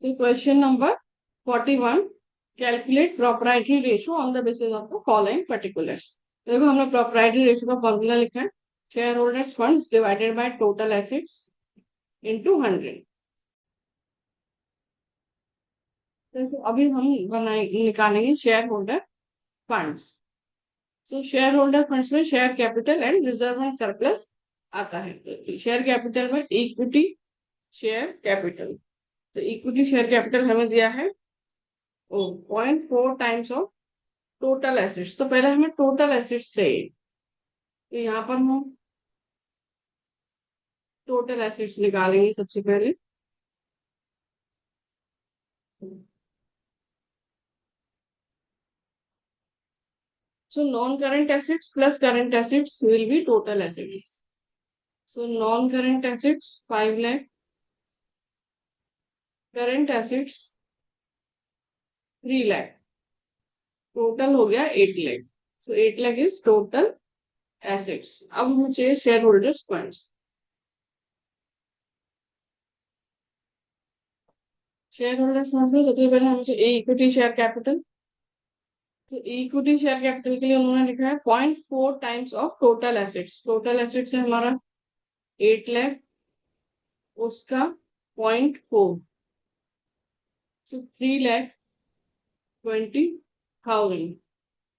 तो question number 41, calculate proprietary ratio on the basis of the following particulars. देखो हमने proprietary ratio का formula लिखा है, share holders funds divided by total assets into 100। तो अभी हम निकालेंगे शेयर होल्डर फंड्स। तो शेयर होल्डर फंड्स में share capital and reserve and surplus आता है। शेयर कैपिटल में इक्विटी शेयर कैपिटल, तो इक्विटी शेयर कैपिटल हमें दिया है 0.4 टाइम्स ऑफ टोटल एसेट्स। तो पहले हमें टोटल एसेट्स चाहिए, तो यहाँ पर हम टोटल एसेट्स निकालेंगे सबसे पहले। So non current assets plus current assets will be total assets. So non current assets 5 lakh, current assets 3 lakh, total हो गया 8 लाख। सो 8 लाख इज टोटल एसेट्स। अब हमें चाहिए share holders funds. Share holders funds में सबसे पहले हमें चाहिए इक्विटी शेयर कैपिटल। तो इक्विटी शेयर कैपिटल के लिए उन्होंने लिखा है 0.4 times of total assets. Total assets है हमारा 8 लाख, उसका 0.4, तो 3,20,000।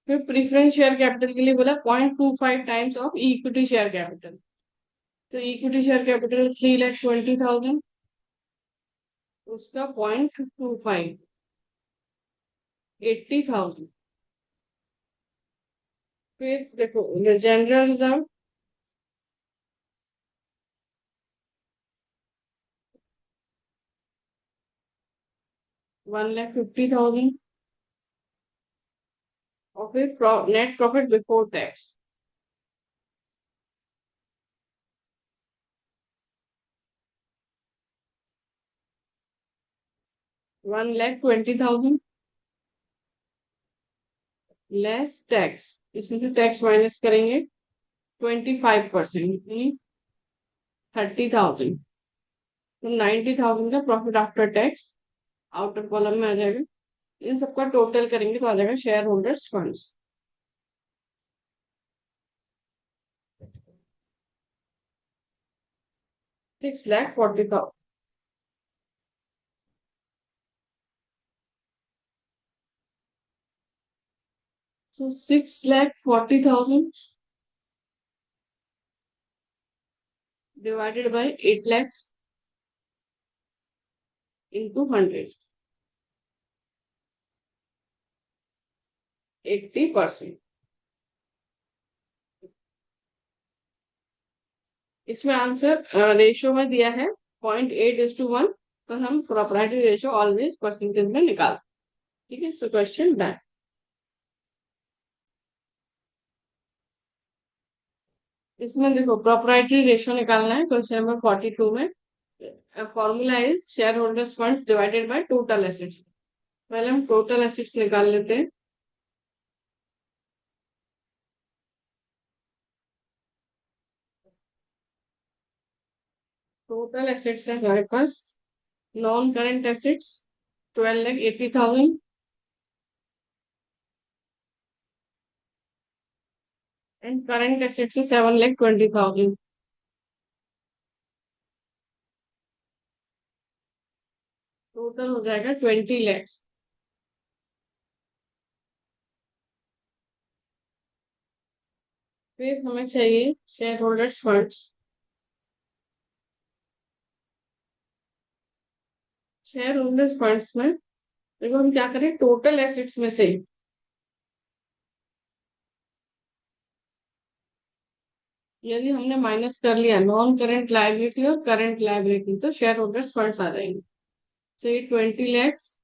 फिर प्रीफरेंस शेयर कैपिटल के लिए बोला 0.25 times of equity share capital. तो इक्विटी शेयर कैपिटल 3,20,000, उसका 0.25, 80,000। फिर देखो जनरल रिजर्व 1,50,000, और फिर net profit before tax 1,20,000 less tax. इसमें से टैक्स माइनस करेंगे 25%, 30,000। तो 90,000 का profit after tax outer column में आ जाएगा। इन सबका टोटल करेंगे तो आ जाएगा share holders funds. 6,40,000। So 6,40,000 divided by 8 lakhs into 100, 80%। इसमें आंसर रेशियो में दिया है 0.8:1, तो हम प्रोप्राइटरी रेशियो ऑलवेज परसेंटेज में निकाल। ठीक है, सो क्वेश्चन डन। इसमें देखो प्रोप्राइटरी रेशियो निकालना है क्वेश्चन नंबर 42 में। Formula is share holders funds divided by total assets. पहले हम टोटल एसेट्स निकाल लेते हैं। टोटल एसेट्स है हमारे पास, non current assets 12,80,000, and current assets है 7,20,000। टोटल हो जाएगा 20 लैक्स। फिर हमें चाहिए share holders funds. Share holders funds में देखो हम क्या करें, टोटल एसेट्स में से यदि हमने माइनस कर लिया नॉन करंट लायबिलिटी और करंट लायबिलिटी, तो शेयर होल्डर्स फंड्स आ जाएंगे। तो ये 20 lakhs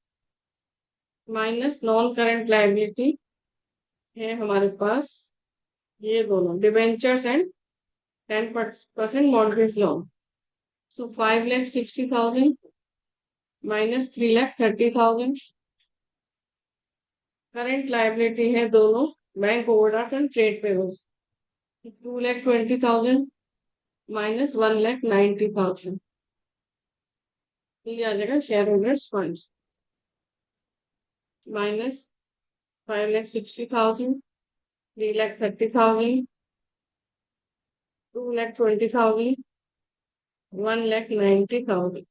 minus non current liability है हमारे पास, ये दोनों debentures and 10% mortgage loan. So 5,60,000 minus 3,30,000। Current liability है दोनों bank overdraft and trade payables, 2,20,000 minus 1,90,000। तो ये आ जाएगा share holders fund minus 5,60,000, 3,30,000, 2,20,000, 1,90,000,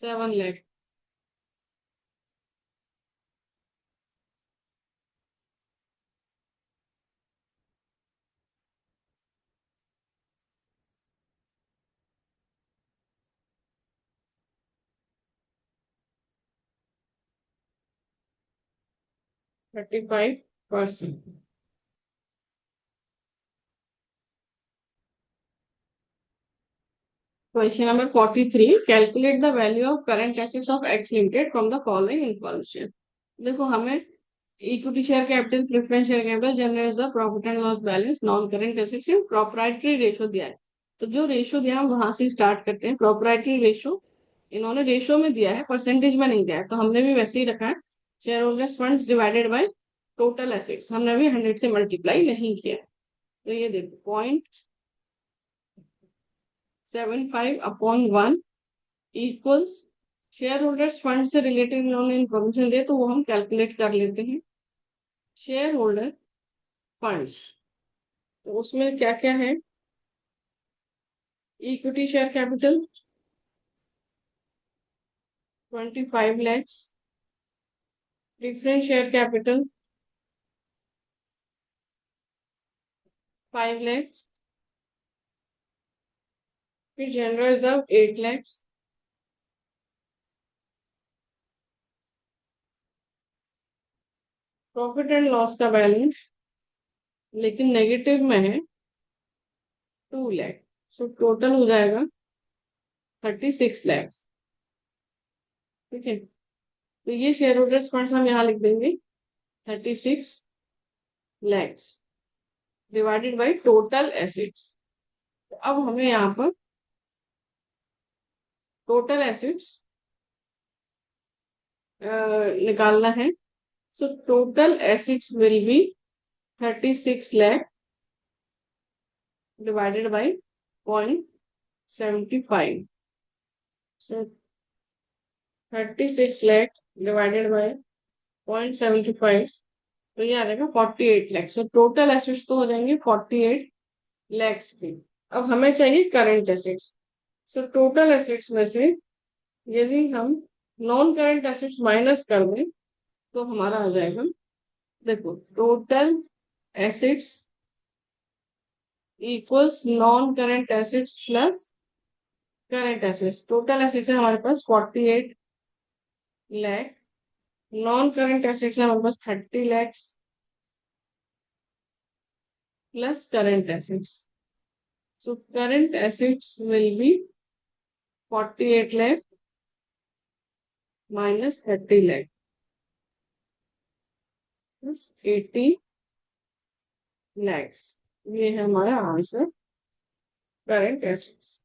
7 lakh. 35%. Question number 43. Calculate the value of current assets of X Limited from the following information. देखो हमें equity share capital, preference share capital, general profit and loss balance, non current assets, proprietary ratio दिया है। तो जो ratio दिया है वहां से स्टार्ट करते हैं। प्रोप्राइटरी रेशो इन्होंने रेशो में दिया है, परसेंटेज में नहीं दिया है, तो हमने भी वैसे ही रखा है। Share holders funds divided by total assets, हमने भी 100 से मल्टीप्लाई नहीं किया। तो ये देखो 0.75/1 इक्वल्स शेयर होल्डर्स फंड से रिलेटेड इन्होंने इन्फॉर्मेशन दिया, तो वो हम कैलकुलेट कर लेते हैं। शेयर होल्डर फंड्स, तो उसमें क्या क्या है? Equity share capital 25 lakhs, preference share capital 5 lakhs, फिर general reserve 8 lakhs, profit and loss का बैलेंस लेकिन नेगेटिव में है 2 lakh। सो टोटल हो जाएगा 36 lakhs। ठीक है, तो ये शेयर होल्डर्स फंड्स हम यहाँ लिख देंगे 36 lakhs divided by total assets. अब हमें यहाँ पर टोटल एसेट्स निकालना है। So total assets will be 36 lakh divided by 0.75. So 36 lakh divided by 0.75, तो ये आ जाएगा 48 lakhs। सो टोटल एसेट्स तो हो जाएंगे 48 lakhs की। अब हमें चाहिए current assets. So total assets में से यदि हम नॉन करंट एसेट्स माइनस कर दें तो हमारा आ जाएगा, देखो total assets equals non current assets plus current assets. Total assets है हमारे पास 48 लाख, नॉन करंट एसेट्स है हमारे पास 30 lakhs plus current assets. So current assets will be 48 lakh minus 30 lakh plus 80 lakhs। ये है हमारा answer, current assets.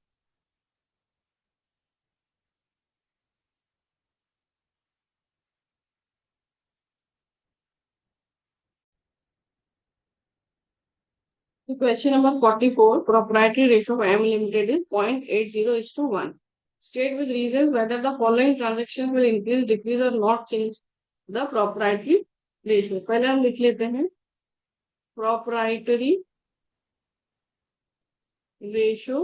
Question number 44. Proprietary ratio of M Limited is 0.80:1. State with reasons whether the following transactions will increase, decrease or not change the proprietary ratio. पहले हम लिख लेते हैं proprietary ratio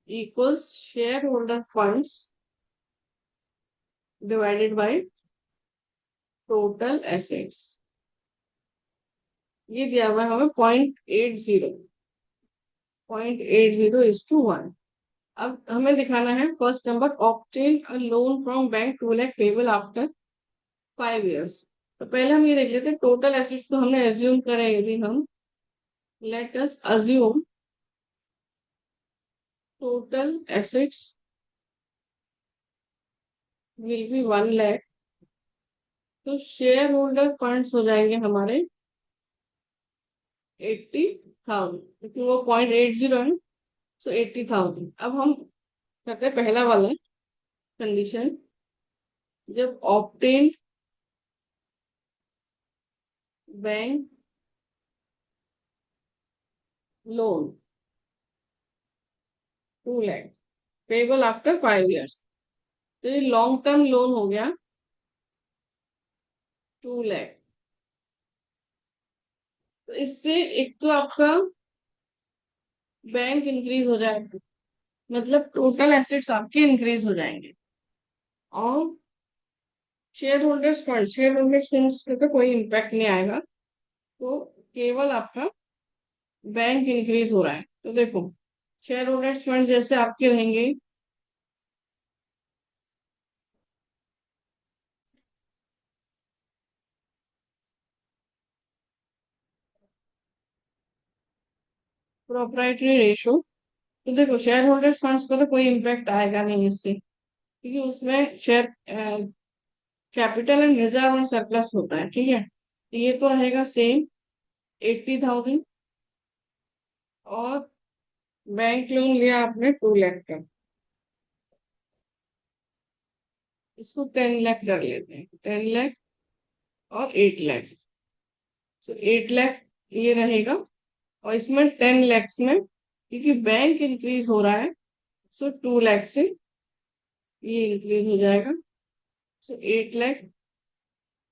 equals shareholder funds divided by total assets. ये दिया हुआ है हमें 0.80:1। अब हमें दिखाना है first number, obtain a loan from bank 2 lakh payable after 5 years। तो पहले हम ये देख लेते हैं टोटल एसेट्स। तो हमने एज्यूम करें, यदि हम let us assume total assets will be 1 lakh, तो शेयर होल्डर फंड्स हो जाएंगे हमारे 80,000, क्योंकि वो 0.80 है। सो 80,000। अब हम करते हैं पहला वाला कंडीशन, जब obtain bank loan 2 lakh payable after 5 years। तो ये लॉन्ग टर्म लोन हो गया 2 लाख। तो इससे एक तो आपका बैंक इंक्रीज हो जाएगा, मतलब टोटल एसेट्स आपके इंक्रीज हो जाएंगे। और शेयर होल्डर्स फंड्स पे तो कोई इम्पैक्ट नहीं आएगा, तो केवल आपका बैंक इंक्रीज हो रहा है। तो देखो, शेयर होल्डर्स फंड जैसे आपके रहेंगे, प्रोप्राइटरी रेशो, तो देखो शेयर होल्डर्स फंड्स पर तो कोई इम्पैक्ट आएगा नहीं इससे, क्योंकि उसमें share capital and reserve and surplus होता है, ठीक है। तो ये तो रहेगा सेम 80,000। और बैंक लोन लिया आपने 2 लाख का, इसको 10 लाख कर लेते हैं, 10 लाख और 8 लाख। तो 8 लाख ये रहेगा। और इसमें 10 लैक्स में क्योंकि बैंक इंक्रीज हो रहा है, सो 2 लाख से ये इंक्रीज हो जाएगा। सो 8 लाख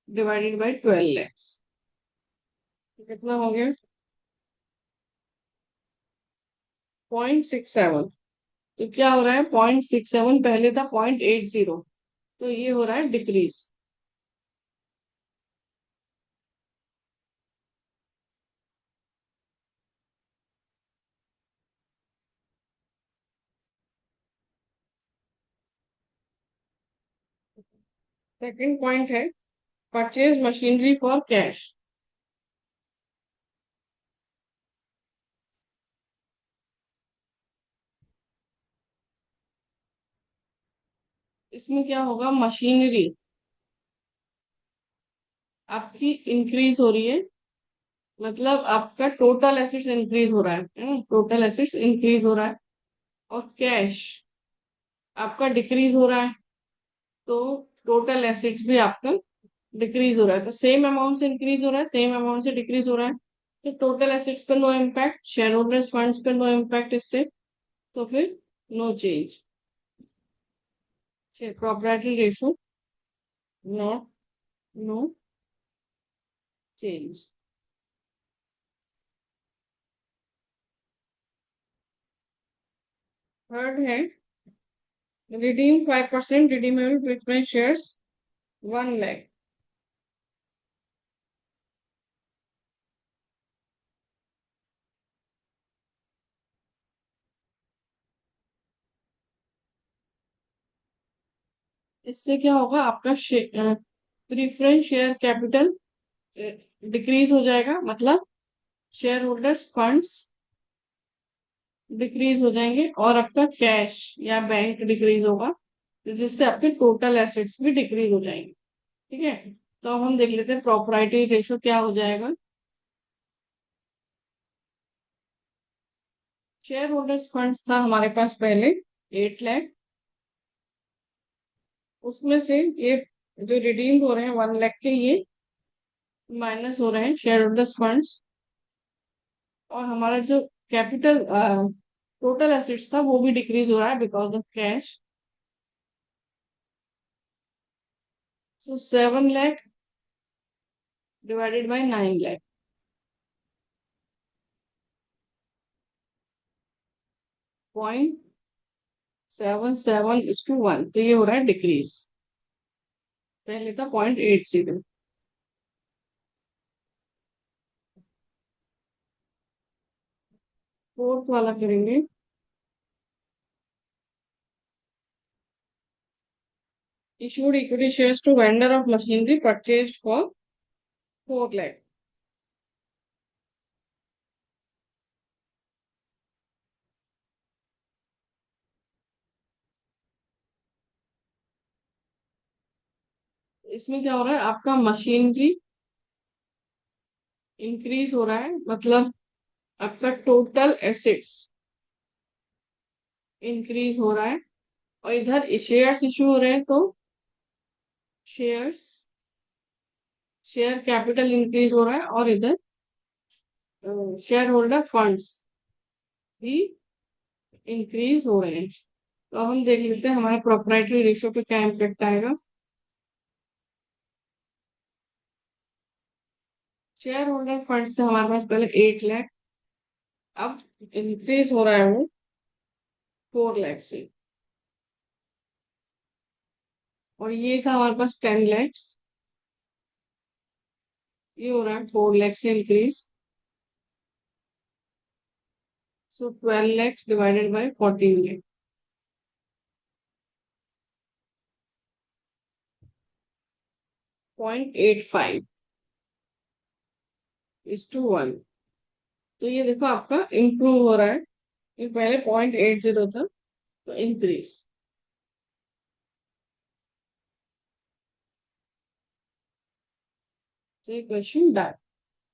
डिवाइडेड बाई 12 लैक्स, कितना हो गया? 0.67। तो क्या हो रहा है? 0.67, पहले था 0.80, तो ये हो रहा है डिक्रीज। सेकंड पॉइंट है परचेज मशीनरी फॉर कैश। इसमें क्या होगा? मशीनरी आपकी इंक्रीज हो रही है, मतलब आपका टोटल एसेट्स इंक्रीज हो रहा है, टोटल एसेट्स इंक्रीज हो रहा है। और कैश आपका डिक्रीज हो रहा है, तो टोटल एसेट्स भी आपका डिक्रीज हो रहा है। तो सेम अमाउंट से इंक्रीज हो रहा है, सेम अमाउंट से डिक्रीज हो रहा है, तो टोटल एसेट्स पर no impact, shareholders funds पर नो इम्पैक्ट इससे, तो फिर no change. Proprietary ratio not, no change. Third है redeem 5% redeemable preference shares 1 lakh. इससे क्या होगा? आपका प्रीफरेंस शेयर कैपिटल डिक्रीज हो जाएगा, मतलब शेयर होल्डर्स फंड्स डिक्रीज हो जाएंगे, और आपका कैश या बैंक डिक्रीज होगा, तो जिससे आपके टोटल एसेट्स भी डिक्रीज हो जाएंगे, ठीक है। तो अब हम देख लेते हैं प्रॉपर्टी रेशो क्या हो जाएगा। शेयर होल्डर्स फंड्स था हमारे पास पहले 8 लाख, उसमें से ये जो रिडीम हो रहे हैं 1 लाख के, ये माइनस हो रहे हैं शेयर होल्डर्स फंड्स। और हमारा जो कैपिटल टोटल एसेट्स था वो भी डिक्रीज हो रहा है because of cash. So 7 lakh divided by 9 lakh, 0.77:1, तो ये हो रहा है डिक्रीज। पहले था 0.80। फोर्थ वाला करेंगे। issued equity shares to vendor of machinery purchased for 4 lakh। इसमें क्या हो रहा है? आपका मशीनरी इंक्रीज हो रहा है, मतलब आपका टोटल एसेट्स इंक्रीज हो रहा है। और इधर शेयर्स इशू हो रहे हैं, तो शेयर्स शेयर कैपिटल इंक्रीज हो रहा है, और इधर शेयर होल्डर फंड्स भी इंक्रीज हो रहे हैं। तो हम देख लेते हैं हमारे प्रोपराइटरी रेशियो पे क्या इम्पेक्ट आएगा। शेयर होल्डर फंड से हमारे पास पहले 8 लाख, अब इंक्रीज हो रहा है वो 4 लाख से, और ये था हमारे पास 10 लाख, ये हो रहा है 4 लाख से increase. So 12 lakh divided by 14 lakh, 0.85 is to 1। तो ये देखो आपका इम्प्रूव हो रहा है, ये पहले 0.80 था, तो इंक्रीज। तो ये क्वेश्चन डन।